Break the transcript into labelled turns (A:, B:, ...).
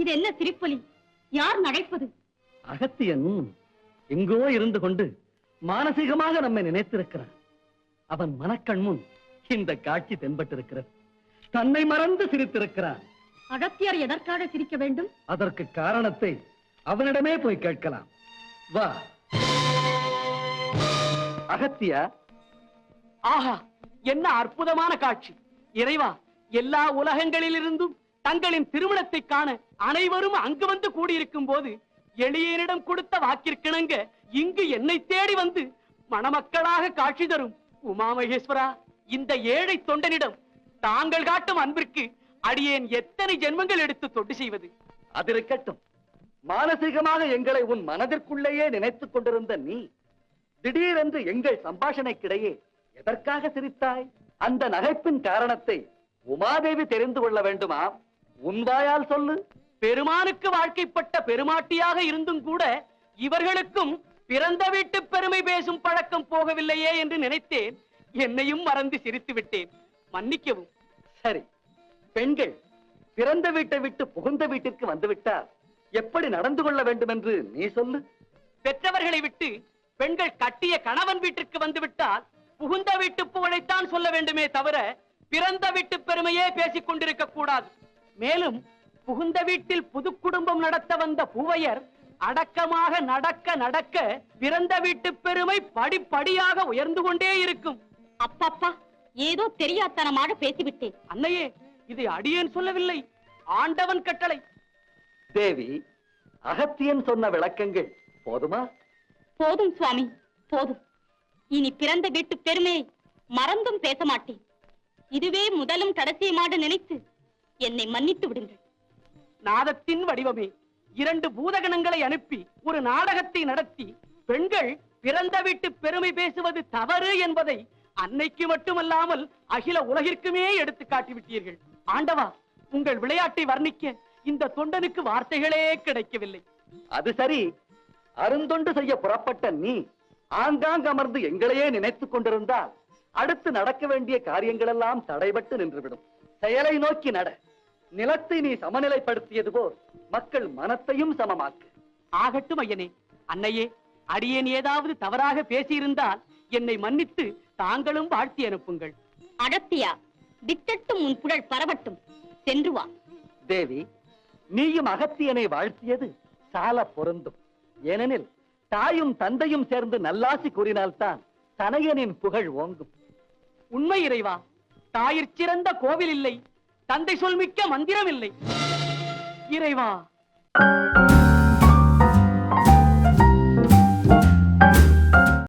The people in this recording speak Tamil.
A: இது என்ன சிரிப்பொலி? யார் நகைப்பது?
B: அகத்தியன் எங்கோ இருந்து கொண்டு மானசீகமாக நம்மை நினைத்திருக்கிறான். அவன் மனக்கண் முன் இந்த காட்சி தென்பட்டிருக்கிறது. தன்னை மறந்து சிரித்திருக்கிறான்.
A: அகத்தியர் எதற்காக சிரிக்க வேண்டும்?
B: அதற்கு காரணத்தை அவனிடமே போய் கேட்கலாம். வா அகத்தியா.
C: ஆஹா, என்ன அற்புதமான காட்சி! இறைவா, எல்லா உலகங்களிலிருந்தும் தங்களின் திருமணத்தை காண அனைவரும் அங்கு வந்து கூடியிருக்கும் போது எளியனிடம் கொடுத்த வாக்கிற்கிணங்க இங்கு என்னை தேடி வந்து மணமக்களாக காட்சி தரும் உமா மகேஸ்வரா, இந்த ஏழை தொண்டனிடம் தாங்கள் காட்டும் அன்பிற்கு அடியேன் எத்தனை ஜென்மங்கள் எடுத்து தொண்டு செய்வது?
B: அது இருக்கட்டும். மானசீகமாக எங்களை உன் மனதிற்குள்ளேயே நினைத்துக் கொண்டிருந்த நீ திடீரென்று எங்கள் சம்பாஷணைக்கிடையே எதற்காக சிரித்தாய்? அந்த நகைப்பின் காரணத்தை உமாதேவி தெரிந்து கொள்ள வேண்டுமா? உன் வாயால் சொல்லு.
C: பெருமானுக்கு வாழ்க்கைப்பட்ட பெருமாட்டியாக இருந்தும் கூட இவர்களுக்கும் பிறந்த வீட்டு பெருமை பேசும் பழக்கம் போகவில்லையே என்று நினைத்தேன். என்னையும் மறந்து சிரித்து விட்டேன், மன்னிக்கவும்.
B: சரி, பெண்கள் பிறந்த வீட்டை விட்டு புகுந்த வீட்டிற்கு வந்துவிட்டால் எப்படி நடந்து கொள்ள வேண்டும் என்று நீ சொல்லு.
C: பெற்றவர்களை விட்டு பெண்கள் கட்டிய கணவன் வீட்டிற்கு வந்துவிட்டால் புகுந்த வீட்டு புகழைத்தான் சொல்ல வேண்டுமே தவிர பிறந்த வீட்டு பெருமையே பேசிக் கொண்டிருக்க கூடாது. மேலும் புகுந்த வீட்டில் புது குடும்பம் நடத்த வந்த பூவையர் அடக்கமாக நடக்க நடக்க பிறந்த வீட்டு பெருமை படிப்படியாக உயர்ந்து கொண்டே இருக்கும்.
A: அப்பப்பா, ஏதோ தெரியாதனமாக பேசிவிட்டேன்.
C: அன்னையே, இதை அடியேன் சொல்லவில்லை, ஆண்டவன் கட்டளை.
B: தேவி, அகத்தியன் சொன்ன விளக்கங்கள் போதுமா?
A: போதும் சுவாமி, போதும். இனி பிறந்த வீட்டு பெருமையை மறந்தும் பேச மாட்டேன். இதுவே முதலும் கடைசியுமாக நினைத்து என்னை மன்னித்து விடுங்கள்.
C: நாதத்தின் வடிவமே, 2 பூதகணங்களை அனுப்பி ஒரு நாடகத்தை நடத்தி பெண்கள் பிறந்த வீட்டு பெருமை பேசுவது தவறு என்பதை அன்னைக்கு மட்டுமல்லாமல் அகில உலகிற்குமே எடுத்து காட்டிவிட்டீர்கள். ஆண்டவா, உங்கள் விளையாட்டை வர்ணிக்க இந்த தொண்டனுக்கு வார்த்தைகளே கிடைக்கவில்லை.
B: அது சரி, அருந்தொண்டு செய்ய புறப்பட்ட நீ ஆங்காங் அமர்ந்து எங்களையே நினைத்துக் கொண்டிருந்தால் அடுத்து நடக்க வேண்டிய காரியங்கள் எல்லாம் தடைபட்டு நின்றுவிடும். செயலை நோக்கி நட. நிலத்தை நீ சமநிலைப்படுத்தியது போல் மக்கள் மனத்தையும் சமமாக்கு.
C: ஆகட்டும் ஐயனே. அன்னையே, அடியேன் ஏதாவது தவறாக பேசியிருந்தால் என்னை மன்னித்து தாங்களும் வாழ்த்தி அனுப்புங்கள்.
A: அகத்தியா, வித்தட்டும் உன் புகழ் பரவட்டும். சென்று வா.
B: தேவி, நீயும் அகத்தியனை வாழ்த்தியது சால பொருந்தும். ஏனெனில் தாயும் தந்தையும் சேர்ந்து நல்லாசி கூறினால்தான் தனையனின் புகழ் ஓங்கும்.
C: உண்மை இறைவா, தாயிற் சிறந்த கோவில் இல்லை, தந்தை சொல்மிக்க மந்திரம் இல்லை. இறைவா.